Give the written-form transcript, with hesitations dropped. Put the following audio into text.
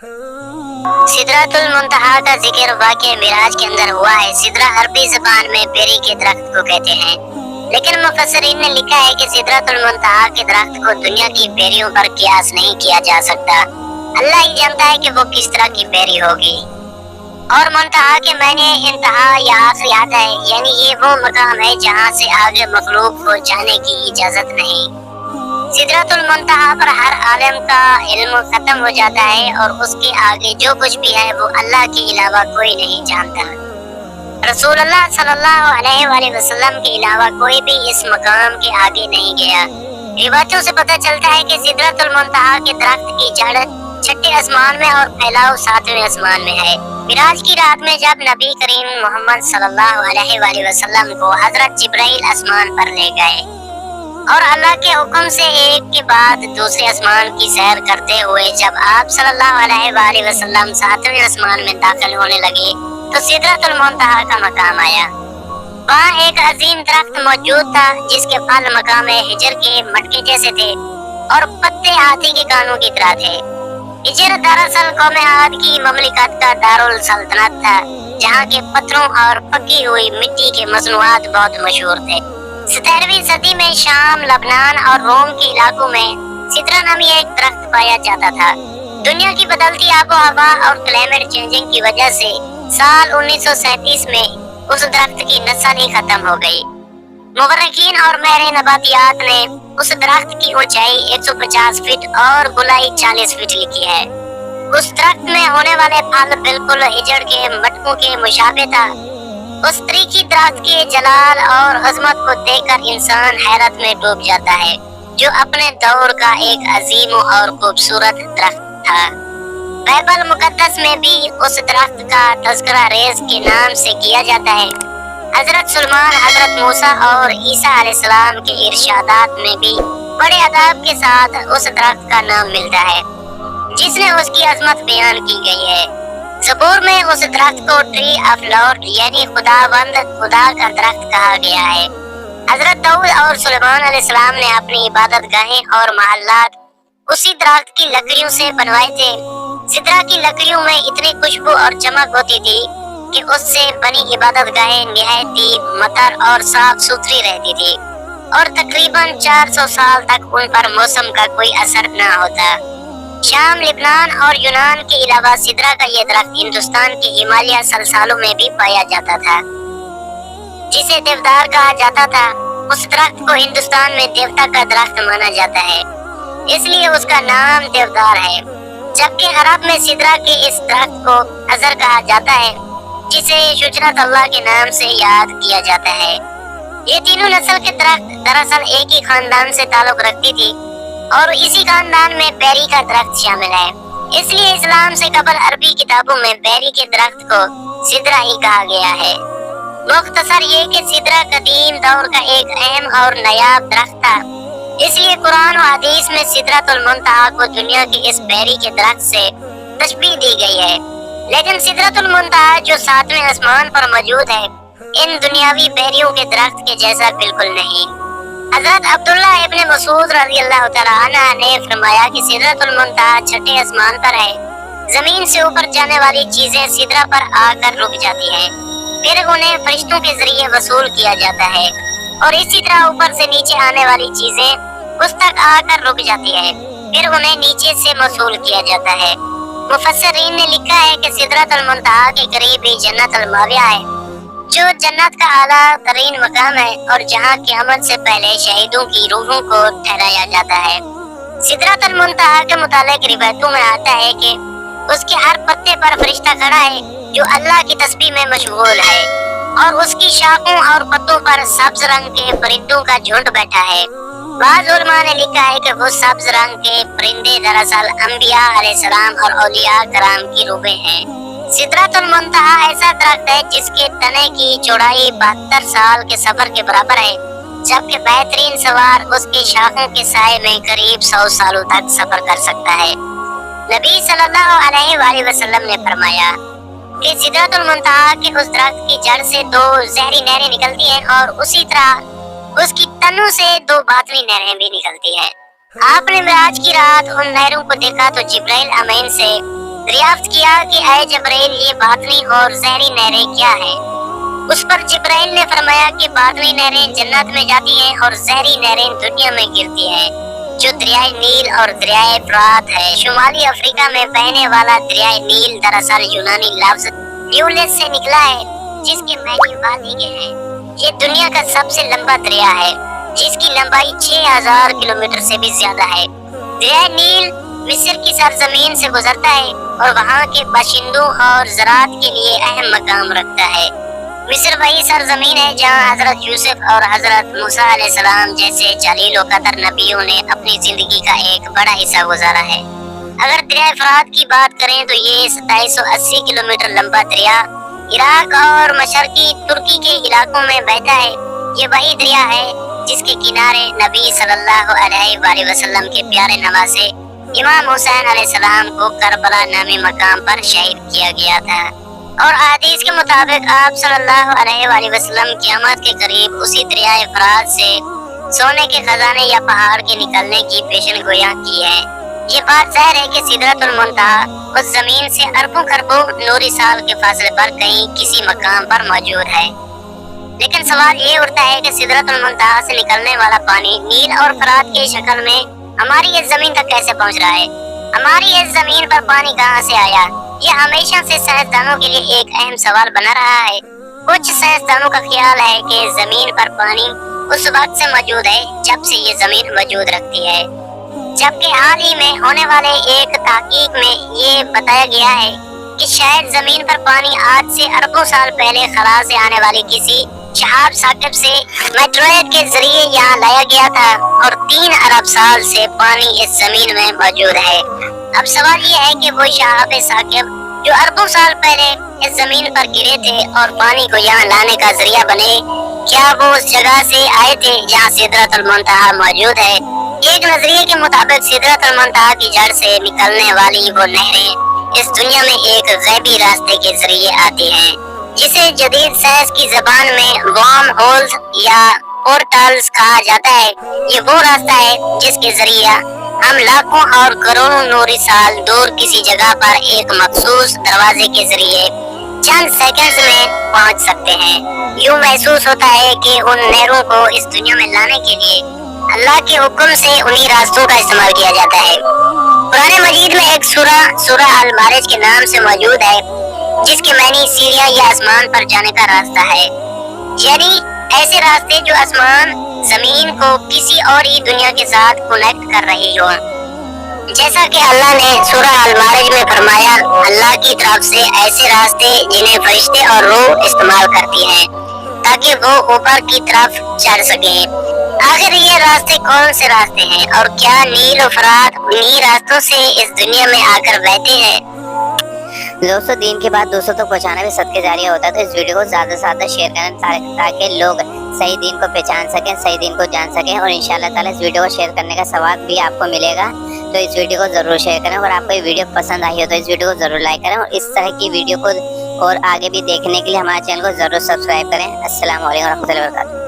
सिदरतुल मुंतहा का जिक्र वाक़या मिराज के अंदर हुआ है। सिदरा अरबी ज़बान में बेरी के दरख्त को कहते हैं, लेकिन मुफस्सिरीन ने लिखा है कि सिदरतुल मुंतहा के दरख्त को दुनिया की बेरियों पर कियास नहीं किया जा सकता। अल्लाह ही जानता है कि वो किस तरह की बेरी होगी। और मुंतहा के मैंने इंतहा या आखिरी हद है, यानी ये वो मकाम है जहाँ से आगे मखलूक को जाने की इजाजत नहीं। सिदरतुल मुंतहा पर हर आलिम का इल्म खत्म हो जाता है और उसके आगे जो कुछ भी है वो अल्लाह के अलावा कोई नहीं जानता। रसूलुल्लाह सल्लल्लाहु अलैहि वसल्लम के अलावा कोई भी इस मकाम के आगे नहीं गया। रिवायतों से पता चलता है कि सिदरतुल मुंतहा के दरख्त की जड़ छठे आसमान में और फैलाव सातवें आसमान में है। मिराज की रात में जब नबी करीम मोहम्मद सल्लल्लाहु अलैहि वसल्लम को हजरत जिब्राइल आसमान पर ले गए और अल्लाह के हुक्म से एक के बाद दूसरे आसमान की सैर करते हुए जब आप सल्लल्लाहु अलैहि वसल्लम सातवें आसमान में दाखिल होने लगे तो सिदरतुल मुंतहा का मकाम आया। वहाँ एक अजीम दरख्त मौजूद था जिसके फल मकाम हिजर के मटके जैसे थे और पत्ते हाथी के कानों की तरह थे। हिजर दरअसल कौम आद की ममलिकत का दारुल सल्तनत था, जहाँ के पत्थरों और पकी हुई मिट्टी के मसनूआत बहुत मशहूर थे। 17वीं सदी में शाम, लबनान और रोम के इलाकों में सिदरा नामी एक दरख्त पाया जाता था। दुनिया की बदलती आबो हवा और क्लाइमेट चेंजिंग की वजह से साल 1937 में उस दरख्त की नस्ल ही खत्म हो गई। मुवर्रिखीन और माहिर नबातियात ने उस दरख्त की ऊंचाई 150 फीट और गोलाई 40 फीट लिखी है। उस दरख्त में होने वाले फल बिल्कुल हिजड़ के मटकों के मुशाबे था। उस तरीकी दरख्त के जलाल और अजमत को देखकर इंसान हैरत में डूब जाता है, जो अपने दौर का एक अजीम और खूबसूरत दरख्त था। बाइबल मुकद्दस में भी उस दरख्त का तज़किरा रेज़ के नाम से किया जाता है। हजरत सुलेमान, हजरत मूसा और ईसा अलैहिस्सलाम के इरशादात में भी बड़े अदब के साथ उस दरख्त का नाम मिलता है, जिसने उसकी अजमत बयान की गई है। ज़बूर में उस दरख्त को ट्री ऑफ लॉर्ड यानी खुदावंद, खुदा का दरख्त कहा गया है। हजरत दाऊद और सुलेमान अलैहिस्सलाम ने अपनी इबादत गाहें और महल्लात उसी दरख्त की लकड़ियों से बनवाए थे। सिदरा की लकड़ियों में इतनी खुशबू और चमक होती थी कि उससे बनी इबादत गाहें निहायत ही मतर और साफ सुथरी रहती थी और तकरीबन 400 साल तक उन पर मौसम का कोई असर न होता। शाम, लिबनान और यूनान के अलावा सिदरा का यह दरख्त हिंदुस्तान के हिमालय सलसालों में भी पाया जाता था, जिसे देवदार कहा जाता था। उस दरख्त को हिंदुस्तान में देवता का दरख्त माना जाता है, इसलिए उसका नाम देवदार है। जबकि अरब में सिदरा के इस दरख्त को अजर कहा जाता है, जिसे शुजरत अल्लाह के नाम से याद किया जाता है। ये तीनों नस्ल के दरख्त दरअसल एक ही खानदान से ताल्लुक रखती थी और इसी खानदान में बेरी का दरख्त शामिल है। इसलिए इस्लाम से कबल अरबी किताबों में बेरी के दरख्त को सिदरा ही कहा गया है। मुख्तसर ये कि सिदरा कदीम दौर का एक अहम और नायाब दरख्त था, इसलिए कुरान और हदीस में सिदरतुल मुंतहा को दुनिया के इस बेरी के दरख्त से तशबीह दी गई है। लेकिन सिदरतुल मुंतहा जो सातवें आसमान पर मौजूद है, इन दुनियावी बेरियों के दरख्त के जैसा बिल्कुल नहीं। हजरत अब्दुल्ला इब्न मसूद रज़ियल्लाहु तआला अन्हु ने फरमाया कि सिदरतुल मुंतहा छठे आसमान पर है। जमीन से ऊपर जाने वाली चीजें सिदरा पर आकर रुक जाती हैं, फिर उन्हें फरिश्तों के जरिए वसूल किया जाता है और इसी तरह ऊपर से नीचे आने वाली चीजें उस तक आकर रुक जाती है, फिर उन्हें नीचे से वसूल किया जाता है। मुफस्सिरीन ने लिखा है कि सिदरतुल मुंतहा के करीब ही जन्नतुल माविया है, जो जन्नत का आला तरीन मकाम है और जहाँ क़यामत से पहले शहीदों की रूहों को ठहराया जाता है। सिदरतुल मुंतहा के मुतालिक रिवायतों में आता है कि उसके हर पत्ते पर फरिश्ता खड़ा है जो अल्लाह की तस्बीह में मशगूल है और उसकी शाखों और पत्तों पर सब्ज रंग के परिंदों का झुंड बैठा है। बाज़ उलमा ने लिखा है कि वो सब्ज रंग के परिंदे दरअसल अंबिया अलैहिस्सलाम और औलिया कराम की रूहें हैं। सिदरतुल मुंतहा ऐसा दरख्त है जिसके तने की चौड़ाई 72 साल के सफर के बराबर है, जबकि बेहतरीन सवार उसके शाखों के साए में करीब 100 सालों तक सफर कर सकता है। नबी सल्लल्लाहु अलैहि वसल्लम ने फरमाया कि सिदरतुल मुंतहा के उस दरख्त की जड़ से 2 जहरी नहरें निकलती हैं और उसी तरह उसकी तनों से 2 बातनी नहरें भी निकलती हैं। आपने मिराज की रात उन नहरों को देखा तो जिब्राइल अमीन से دریافت کیا کہ اے جبرائیل یہ باطنی اور ظاہری نہریں کیا ہیں؟ اس پر جبرائیل نے فرمایا کہ باطنی نہریں جنت میں جاتی ہیں اور ظاہری نہریں دنیا میں گرتی ہیں، جو دریائے نیل اور دریائے فرات ہے۔ شمالی افریقہ میں بہنے والا دریائے نیل دراصل یونانی لفظ نیولس سے نکلا ہے، جس کے معنی وادی کے ہیں۔ یہ دنیا کا سب سے لمبا دریا ہے، جس کی لمبائی 6000 کلومیٹر سے بھی زیادہ ہے۔ دریائے نیل مصر کی سرزمین سے گزرتا ہے اور وہاں کے باشندوں اور زراعت کے لیے اہم مقام رکھتا ہے۔ مصر وہی سرزمین ہے جہاں حضرت یوسف اور حضرت موسیٰ علیہ السلام جیسے جلیل و قدر نبیوں نے اپنی زندگی کا ایک بڑا حصہ گزارا ہے۔ اگر دریائے فرات کی بات کریں تو یہ 2780 کلومیٹر لمبا دریا عراق اور مشرقی ترکی کے علاقوں میں بہتا ہے۔ یہ وہی دریا ہے جس کے کنارے نبی صلی اللہ علیہ وآلہ وسلم کے پیارے نواسے امام حسین علیہ السلام کو کربلا نامی مقام پر شہید کیا گیا تھا، اور احادیث کے مطابق آپ صلی اللہ علیہ وآلہ وسلم قیامت کے قریب اسی دریائے فرات سے سونے کے خزانے یا پہاڑ کے نکلنے کی پیشن گویاں کی ہے۔ یہ بات ظاہر ہے کہ سدرۃ المنتہا اس زمین سے اربوں خربوں نوری سال کے فاصلے پر کہیں کسی مقام پر موجود ہے۔ لیکن سوال یہ اٹھتا ہے کہ سدرۃ المنتہا سے نکلنے والا پانی نیل اور فرات کی شکل میں ہماری اس زمین تک کیسے پہنچ رہا ہے؟ ہماری اس زمین پر پانی کہاں سے آیا؟ یہ ہمیشہ سے سائنسدانوں کے لیے ایک اہم سوال بنا رہا ہے۔ کچھ سائنسدانوں کا خیال ہے کہ زمین پر پانی اس وقت سے موجود ہے جب سے یہ زمین وجود رکھتی ہے، جبکہ حال ہی میں ہونے والے ایک تحقیق میں یہ بتایا گیا ہے کہ شاید زمین پر پانی آج سے اربوں سال پہلے خلا سے آنے والی کسی شہاب ثاقب سے میٹروئڈ کے ذریعے یہاں لایا گیا تھا، اور 3 ارب سال سے پانی اس زمین میں موجود ہے۔ اب سوال یہ ہے کہ وہ شہاب ثاقب جو اربوں سال پہلے اس زمین پر گرے تھے اور پانی کو یہاں لانے کا ذریعہ بنے، کیا وہ اس جگہ سے آئے تھے جہاں سدرۃ المنتہا موجود ہے؟ ایک نظریے کے مطابق سدرۃ المنتہا کی جڑ سے نکلنے والی وہ نہریں اس دنیا میں ایک غیبی راستے کے ذریعے آتی ہیں، جسے جدید سائنس کی زبان میں وارم ہولز یا پورٹلز کہا جاتا ہے۔ یہ وہ راستہ ہے جس کے ذریعے ہم لاکھوں اور کروڑوں نوری سال دور کسی جگہ پر ایک مخصوص دروازے کے ذریعے چند سیکنڈز میں پہنچ سکتے ہیں۔ یوں محسوس ہوتا ہے کہ ان نہروں کو اس دنیا میں لانے کے لیے اللہ کے حکم سے انہی راستوں کا استعمال کیا جاتا ہے۔ قرآن مجید میں ایک سورہ المعارج کے نام سے موجود ہے، جس کے معنی سیڑھیاں یا آسمان پر جانے کا راستہ ہے، یعنی ایسے راستے جو آسمان زمین کو کسی اور ہی دنیا کے ساتھ کنیکٹ کر رہی ہو۔ جیسا کہ اللہ نے سورہ المعارج میں فرمایا، اللہ کی طرف سے ایسے راستے جنہیں فرشتے اور روح استعمال کرتی ہیں تاکہ وہ اوپر کی طرف چڑھ سکیں۔ آخر یہ راستے کون سے راستے ہیں، اور کیا نیل و فرات انہی راستوں سے اس دنیا میں آ کر بہتے ہیں؟ دوستو، دین کی بات دوستوں تک پہنچانا بھی صدقے جاریہ ہوتا ہے، تو اس ویڈیو کو زیادہ سے زیادہ شیئر کریں تاکہ لوگ صحیح دین کو پہچان سکیں، صحیح دین کو جان سکیں، اور انشاءاللہ تعالیٰ اس ویڈیو کو شیئر کرنے کا ثواب بھی آپ کو ملے گا۔ تو اس ویڈیو کو ضرور شیئر کریں، اور آپ کو یہ ویڈیو پسند آئی ہو تو اس ویڈیو کو ضرور لائک کریں، اور اس طرح کی ویڈیو کو اور آگے بھی دیکھنے کے لیے ہمارے چینل کو ضرور سبسکرائب کریں۔ السلام علیکم و رحمۃ اللہ وبرکاتہ۔